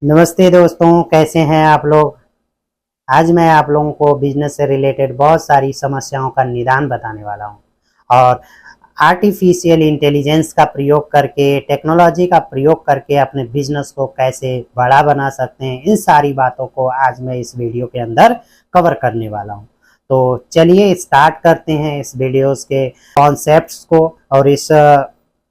नमस्ते दोस्तों, कैसे हैं आप लोग। आज मैं आप लोगों को बिजनेस से रिलेटेड बहुत सारी समस्याओं का निदान बताने वाला हूं और आर्टिफिशियल इंटेलिजेंस का प्रयोग करके, टेक्नोलॉजी का प्रयोग करके अपने बिजनेस को कैसे बड़ा बना सकते हैं, इन सारी बातों को आज मैं इस वीडियो के अंदर कवर करने वाला हूं। तो चलिए स्टार्ट करते हैं इस वीडियोस के कॉन्सेप्ट्स को और इस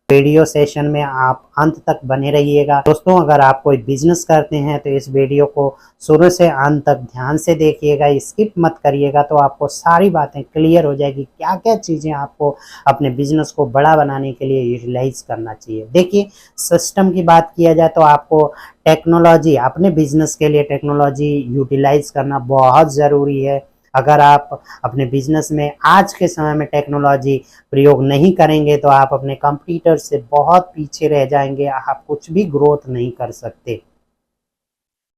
वीडियो सेशन में आप अंत तक बने रहिएगा। दोस्तों, अगर आप कोई बिजनेस करते हैं तो इस वीडियो को शुरू से अंत तक ध्यान से देखिएगा, स्किप मत करिएगा, तो आपको सारी बातें क्लियर हो जाएगी क्या क्या चीज़ें आपको अपने बिजनेस को बड़ा बनाने के लिए यूटिलाइज करना चाहिए। देखिए, सिस्टम की बात किया जाए तो आपको टेक्नोलॉजी, अपने बिजनेस के लिए टेक्नोलॉजी यूटिलाइज करना बहुत ज़रूरी है। अगर आप अपने बिजनेस में आज के समय में टेक्नोलॉजी प्रयोग नहीं करेंगे तो आप अपने कंपटीटर से बहुत पीछे रह जाएंगे, आप कुछ भी ग्रोथ नहीं कर सकते,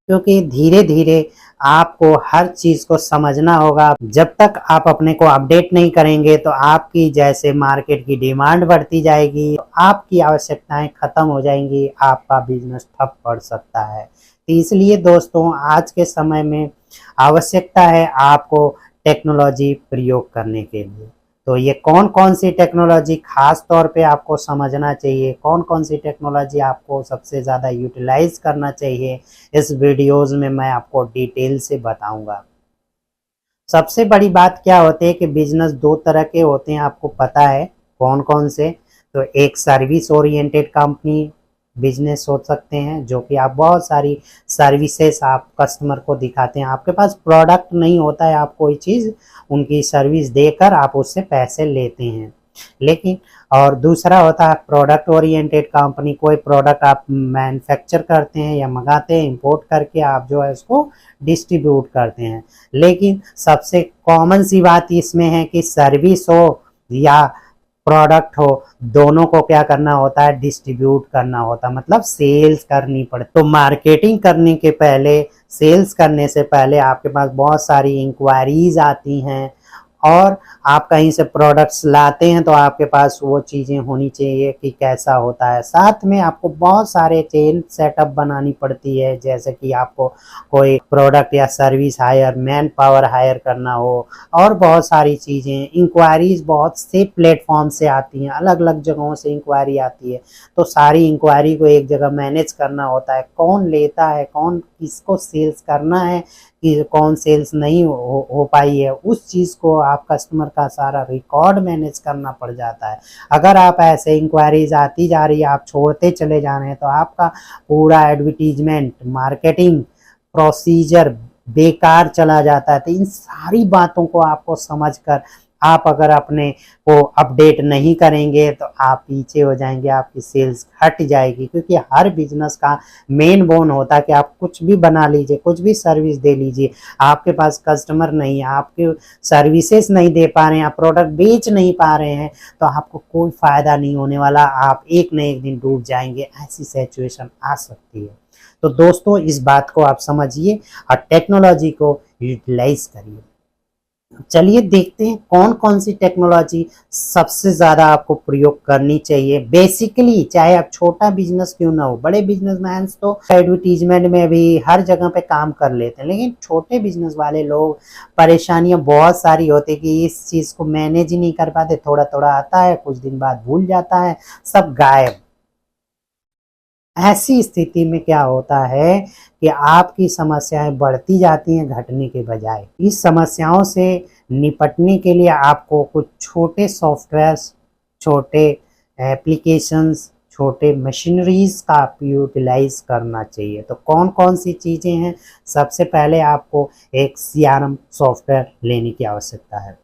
क्योंकि धीरे धीरे आपको हर चीज़ को समझना होगा। जब तक आप अपने को अपडेट नहीं करेंगे तो आपकी जैसे मार्केट की डिमांड बढ़ती जाएगी, आपकी आवश्यकताएं खत्म हो जाएंगी, आपका बिजनेस ठप पड़ सकता है। तो इसलिए दोस्तों, आज के समय में आवश्यकता है आपको टेक्नोलॉजी प्रयोग करने के लिए। तो ये कौन कौन सी टेक्नोलॉजी खास तौर पे आपको समझना चाहिए, कौन कौन सी टेक्नोलॉजी आपको सबसे ज़्यादा यूटिलाइज करना चाहिए, इस वीडियोस में मैं आपको डिटेल से बताऊंगा। सबसे बड़ी बात क्या होती है कि बिजनेस दो तरह के होते हैं, आपको पता है कौन कौन से। तो एक सर्विस ओरिएंटेड कंपनी बिजनेस हो सकते हैं, जो कि आप बहुत सारी सर्विसेज आप कस्टमर को दिखाते हैं, आपके पास प्रोडक्ट नहीं होता है, आप कोई चीज़ उनकी सर्विस देकर आप उससे पैसे लेते हैं। लेकिन और दूसरा होता है प्रोडक्ट ओरिएंटेड कंपनी, कोई प्रोडक्ट आप मैन्युफैक्चर करते हैं या मंगाते हैं, इंपोर्ट करके आप जो है उसको डिस्ट्रीब्यूट करते हैं। लेकिन सबसे कॉमन सी बात इसमें है कि सर्विस हो या प्रोडक्ट हो, दोनों को क्या करना होता है, डिस्ट्रीब्यूट करना होता है, मतलब सेल्स करनी पड़े। तो मार्केटिंग करने के पहले, सेल्स करने से पहले आपके पास बहुत सारी इंक्वायरीज आती हैं और आप कहीं से प्रोडक्ट्स लाते हैं तो आपके पास वो चीज़ें होनी चाहिए कि कैसा होता है। साथ में आपको बहुत सारे चेन सेटअप बनानी पड़ती है, जैसे कि आपको कोई प्रोडक्ट या service hire, manpower hire करना हो, और बहुत सारी चीज़ें। इंक्वायरीज बहुत से प्लेटफॉर्म से आती हैं, अलग अलग जगहों से इंक्वायरी आती है, तो सारी इंक्वायरी को एक जगह मैनेज करना होता है, कौन लेता है, कौन किसको सेल्स करना है, कि कौन सेल्स नहीं हो पाई है, उस चीज़ को आप कस्टमर का सारा रिकॉर्ड मैनेज करना पड़ जाता है। अगर आप ऐसे इंक्वायरीज आती जा रही है, आप छोड़ते चले जा रहे हैं, तो आपका पूरा एडवर्टीजमेंट, मार्केटिंग प्रोसीजर बेकार चला जाता है। तो इन सारी बातों को आपको समझकर आप अगर अपने को अपडेट नहीं करेंगे तो आप पीछे हो जाएंगे, आपकी सेल्स घट जाएगी। क्योंकि हर बिजनेस का मेन बोन होता है कि आप कुछ भी बना लीजिए, कुछ भी सर्विस दे लीजिए, आपके पास कस्टमर नहीं है, आपके सर्विसेज नहीं दे पा रहे हैं, आप प्रोडक्ट बेच नहीं पा रहे हैं, तो आपको कोई फ़ायदा नहीं होने वाला, आप एक न एक दिन डूब जाएंगे, ऐसी सिचुएशन आ सकती है। तो दोस्तों, इस बात को आप समझिए और टेक्नोलॉजी को यूटिलाइज करिए। चलिए देखते हैं कौन कौन सी टेक्नोलॉजी सबसे ज़्यादा आपको प्रयोग करनी चाहिए। बेसिकली चाहे आप छोटा बिजनेस क्यों ना हो, बड़े बिजनेसमैन तो एडवर्टीजमेंट में भी हर जगह पे काम कर लेते हैं, लेकिन छोटे बिजनेस वाले लोग, परेशानियां बहुत सारी होती है कि इस चीज़ को मैनेज ही नहीं कर पाते, थोड़ा थोड़ा आता है, कुछ दिन बाद भूल जाता है, सब गायब। ऐसी स्थिति में क्या होता है कि आपकी समस्याएं बढ़ती जाती हैं घटने के बजाय। इस समस्याओं से निपटने के लिए आपको कुछ छोटे सॉफ्टवेयर्स, छोटे एप्लीकेशंस, छोटे मशीनरीज का यूटिलाइज करना चाहिए। तो कौन कौन सी चीज़ें हैं? सबसे पहले आपको एक CRM सॉफ्टवेयर लेने की आवश्यकता है।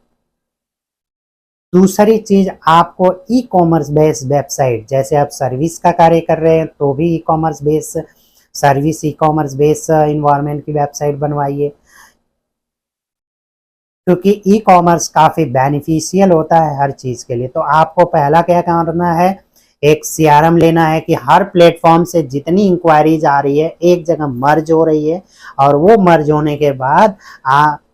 दूसरी चीज़, आपको ई कॉमर्स बेस्ड वेबसाइट, जैसे आप सर्विस का कार्य कर रहे हैं तो भी e commerce based service, e commerce based environment की वेबसाइट बनवाइए, क्योंकि ई कॉमर्स काफ़ी बेनिफिशियल होता है हर चीज़ के लिए। तो आपको पहला क्या करना है, एक CRM लेना है कि हर प्लेटफॉर्म से जितनी इंक्वायरीज आ रही है एक जगह मर्ज हो रही है, और वो मर्ज होने के बाद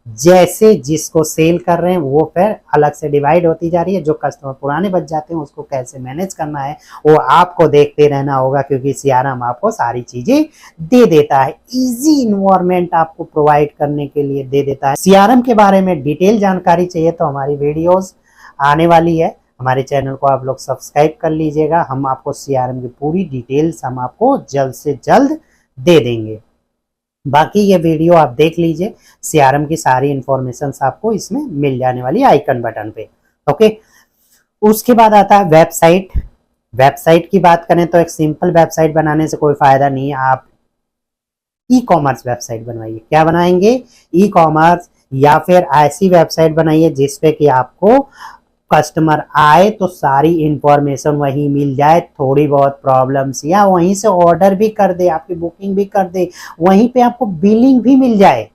जैसे जिसको सेल कर रहे हैं वो फिर अलग से डिवाइड होती जा रही है। जो कस्टमर पुराने बच जाते हैं उसको कैसे मैनेज करना है वो आपको देखते रहना होगा, क्योंकि सीआरएम आपको सारी चीजें दे देता है, इजी इन्वायरमेंट आपको प्रोवाइड करने के लिए दे देता है। सीआरएम के बारे में डिटेल जानकारी चाहिए तो हमारी वीडियोस आने वाली है, हमारे चैनल को आप लोग सब्सक्राइब कर लीजिएगा। हम आपको सीआरएम की पूरी डिटेल्स हम आपको जल्द से जल्द दे देंगे। बाकी ये वीडियो आप देख लीजिए, सीआरएम की सारी इंफॉर्मेशन आपको इसमें मिल जाने वाली है आइकन बटन पे। ओके, उसके बाद आता है वेबसाइट। वेबसाइट की बात करें तो एक सिंपल वेबसाइट बनाने से कोई फायदा नहीं है, आप ई कॉमर्स वेबसाइट बनवाइए। क्या बनाएंगे? ई कॉमर्स, या फिर ऐसी वेबसाइट बनाइए जिसपे कि आपको कस्टमर आए तो सारी इंफॉर्मेशन वहीं मिल जाए, थोड़ी बहुत प्रॉब्लम्स या वहीं से ऑर्डर भी कर दे, आपकी बुकिंग भी कर दे, वहीं पे आपको बिलिंग भी मिल जाए।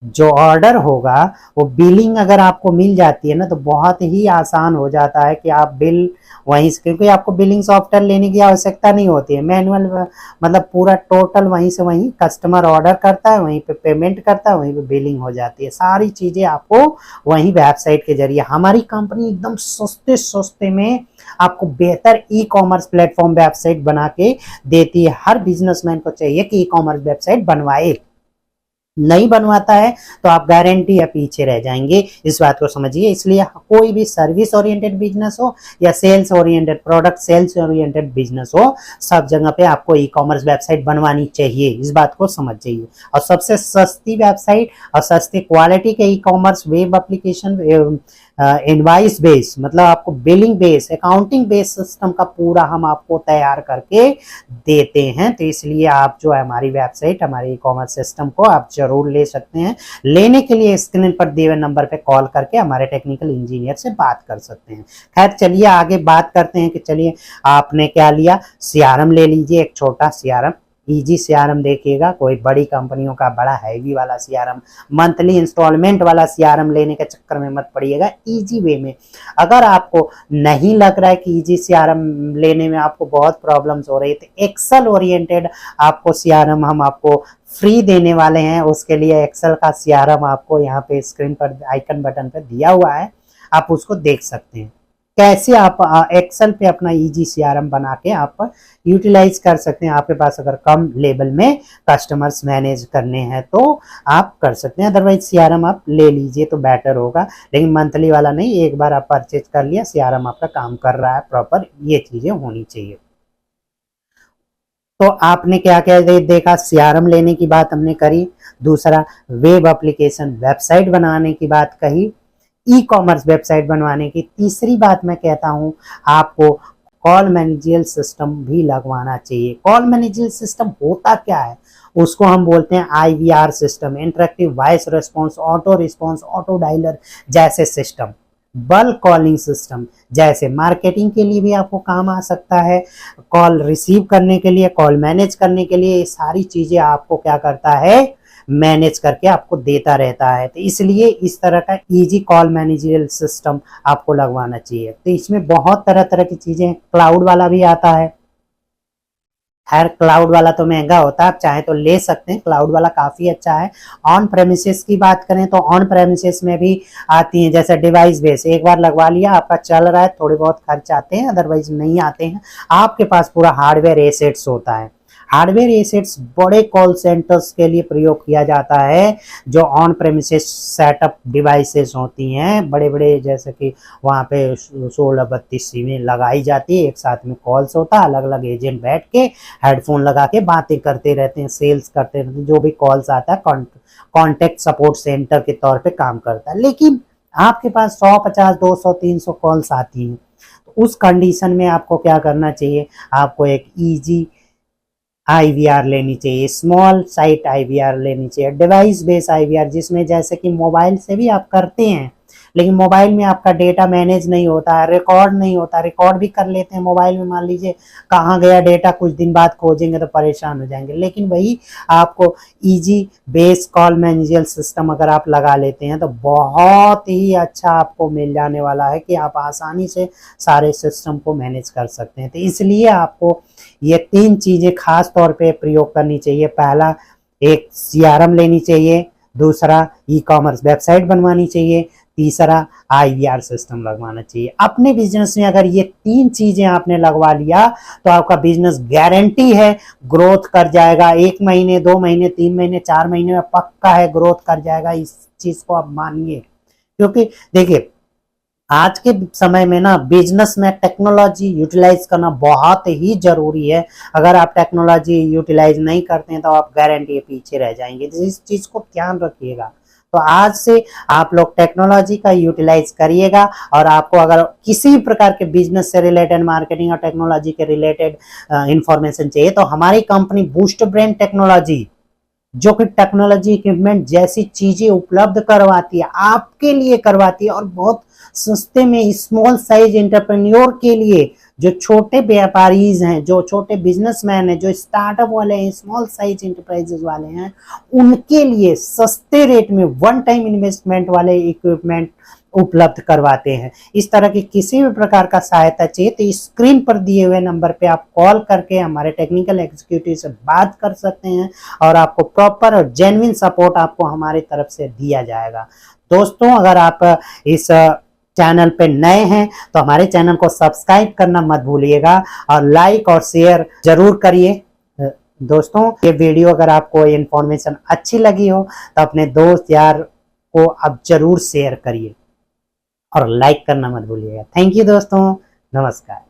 जो ऑर्डर होगा वो बिलिंग अगर आपको मिल जाती है ना तो बहुत ही आसान हो जाता है कि आप बिल वहीं से, क्योंकि आपको बिलिंग सॉफ्टवेयर लेने की आवश्यकता नहीं होती है, मैनुअल मतलब पूरा टोटल वहीं से वहीं कस्टमर ऑर्डर करता है, वहीं पे पेमेंट करता है, वहीं पे बिलिंग हो जाती है। सारी चीजें आपको वहीं वेबसाइट के जरिए, हमारी कंपनी एकदम सस्ते सस्ते में आपको बेहतर ई कॉमर्स प्लेटफॉर्म वेबसाइट बना के देती है। हर बिजनेसमैन को चाहिए कि ई कॉमर्स वेबसाइट बनवाए, नहीं बनवाता है तो आप गारंटी या पीछे रह जाएंगे, इस बात को समझिए। इसलिए कोई भी सर्विस ओरिएंटेड बिजनेस हो या sales oriented, product sales oriented business हो, सब जगह पे आपको ई कॉमर्स वेबसाइट बनवानी चाहिए, इस बात को समझ जाइए। और सबसे सस्ती वेबसाइट और सस्ती क्वालिटी के e commerce web application invoice base, मतलब आपको billing base, accounting base system का पूरा हम आपको तैयार करके देते हैं। तो इसलिए आप जो है हमारी वेबसाइट, हमारे ई कॉमर्स सिस्टम को आप जरूर ले सकते हैं। लेने के लिए स्क्रीन पर दिए हुए नंबर पे कॉल करके हमारे टेक्निकल इंजीनियर से बात कर सकते हैं। खैर चलिए आगे बात करते हैं कि चलिए आपने क्या लिया, सीआरएम ले लीजिए, एक छोटा सीआरएम, इजी सीआरएम देखिएगा, कोई बड़ी कंपनियों का बड़ा हैवी वाला सीआरएम, मंथली इंस्टॉलमेंट वाला सीआरएम लेने के चक्कर में मत पड़िएगा। इजी वे में, अगर आपको नहीं लग रहा है कि इजी सीआरएम लेने में आपको बहुत प्रॉब्लम्स हो रही है तो एक्सेल ओरिएंटेड आपको सीआरएम हम आपको फ्री देने वाले हैं। उसके लिए एक्सेल का सीआरएम आपको यहाँ पे स्क्रीन पर आइकन बटन पर दिया हुआ है, आप उसको देख सकते हैं। कैसे आप एक्सेल पे अपना इजी सीआरएम बना के आप यूटिलाइज कर सकते हैं। आपके पास अगर कम लेवल में कस्टमर्स मैनेज करने हैं तो आप कर सकते हैं, अदरवाइज सीआरएम आप ले लीजिए तो बेटर होगा, लेकिन मंथली वाला नहीं। एक बार आप परचेज कर लिया, सीआरएम आपका काम कर रहा है प्रॉपर, ये चीजें होनी चाहिए। तो आपने क्या क्या देखा, सीआरएम लेने की बात हमने करी, दूसरा वेब एप्लीकेशन वेबसाइट बनाने की बात कही, ई कॉमर्स वेबसाइट बनवाने की, तीसरी बात मैं कहता हूं आपको कॉल मैनेजरियल सिस्टम भी लगवाना चाहिए। कॉल मैनेजरियल सिस्टम होता क्या है, उसको हम बोलते हैं IVR system, interactive voice response, auto response, auto dialer जैसे सिस्टम, बल्क कॉलिंग सिस्टम जैसे मार्केटिंग के लिए भी आपको काम आ सकता है, कॉल रिसीव करने के लिए, कॉल मैनेज करने के लिए, ये सारी चीजें आपको क्या करता है, मैनेज करके आपको देता रहता है। तो इसलिए इस तरह का इजी कॉल मैनेजरियल सिस्टम आपको लगवाना चाहिए। तो इसमें बहुत तरह तरह की चीजें, क्लाउड वाला भी आता है। खैर क्लाउड वाला तो महंगा होता है, आप चाहे तो ले सकते हैं, क्लाउड वाला काफी अच्छा है। ऑन प्रेमिसेस की बात करें तो ऑन प्रेमिसेस में भी आती है, जैसे डिवाइस बेस, एक बार लगवा लिया, आपका चल रहा है, थोड़े बहुत खर्च आते हैं, अदरवाइज नहीं आते हैं। आपके पास पूरा हार्डवेयर एसेट्स होता है। हार्डवेयर एसेट्स बड़े कॉल सेंटर्स के लिए प्रयोग किया जाता है, जो ऑन प्रेमिसेस सेटअप डिवाइसेस होती हैं, बड़े बड़े, जैसे कि वहाँ पे 16-32 सिमें लगाई जाती है, एक साथ में कॉल्स होता है, अलग अलग एजेंट बैठ के हेडफोन लगा के बातें करते रहते हैं, सेल्स करते रहते हैं, जो भी कॉल्स आता है कॉन्टेक्ट सपोर्ट सेंटर के तौर पे काम करता है। लेकिन आपके पास 100, 50, 200, 300 कॉल्स आती हैं, तो उस कंडीशन में आपको क्या करना चाहिए, आपको एक ईजी आईवीआर लेनी चाहिए, स्मॉल साइट आईवीआर लेनी चाहिए, डिवाइस बेस आईवीआर, जिसमें जैसे कि मोबाइल से भी आप करते हैं, लेकिन मोबाइल में आपका डेटा मैनेज नहीं होता है, रिकॉर्ड नहीं होता, रिकॉर्ड भी कर लेते हैं मोबाइल में, मान लीजिए कहाँ गया डेटा, कुछ दिन बाद खोजेंगे तो परेशान हो जाएंगे। लेकिन वही आपको easy base call managerial system अगर आप लगा लेते हैं तो बहुत ही अच्छा आपको मिल जाने वाला है कि आप आसानी से सारे सिस्टम को मैनेज कर सकते हैं। तो इसलिए आपको ये 3 चीजें खास तौर पे प्रयोग करनी चाहिए। पहला, एक सीआरएम लेनी चाहिए, दूसरा ई कॉमर्स वेबसाइट बनवानी चाहिए, तीसरा IVR सिस्टम लगवाना चाहिए। अपने बिजनेस में अगर ये 3 चीजें आपने लगवा लिया तो आपका बिजनेस गारंटी है ग्रोथ कर जाएगा। 1 महीने, 2 महीने, 3 महीने, 4 महीने में पक्का है ग्रोथ कर जाएगा। इस चीज को आप मानिए, क्योंकि देखिए आज के समय में ना बिजनेस में टेक्नोलॉजी यूटिलाइज करना बहुत ही जरूरी है। अगर आप टेक्नोलॉजी यूटिलाइज नहीं करते हैं तो आप गारंटी पीछे रह जाएंगे। तो इस चीज को ध्यान रखिएगा। तो आज से आप लोग टेक्नोलॉजी का यूटिलाइज करिएगा। और आपको अगर किसी भी प्रकार के बिजनेस से रिलेटेड, मार्केटिंग और टेक्नोलॉजी के रिलेटेड इंफॉर्मेशन चाहिए तो हमारी कंपनी बूस्ट ब्रेन टेक्नोलॉजी, जो कि टेक्नोलॉजी इक्विपमेंट जैसी चीजें उपलब्ध करवाती है, आपके लिए करवाती है और बहुत सस्ते में स्मॉल साइज एंटरप्रेन्योर के लिए, जो छोटे व्यापारी हैं, जो छोटे बिजनेसमैन हैं, जो स्टार्टअप वाले हैं, स्मॉल साइज एंटरप्राइजेस वाले हैं, उनके लिए सस्ते रेट में वन टाइम इन्वेस्टमेंट वाले इक्विपमेंट उपलब्ध करवाते हैं। इस तरह की किसी भी प्रकार का सहायता चाहिए तो स्क्रीन पर दिए हुए नंबर पे आप कॉल करके हमारे टेक्निकल एग्जीक्यूटिव से बात कर सकते हैं और आपको प्रॉपर और जेन्युइन सपोर्ट आपको हमारी तरफ से दिया जाएगा। दोस्तों, अगर आप इस चैनल पे नए हैं तो हमारे चैनल को सब्सक्राइब करना मत भूलिएगा और लाइक और शेयर जरूर करिए। दोस्तों, ये वीडियो अगर आपको इन्फॉर्मेशन अच्छी लगी हो तो अपने दोस्त यार को आप जरूर शेयर करिए और लाइक करना मत भूलिएगा। थैंक यू दोस्तों, नमस्कार।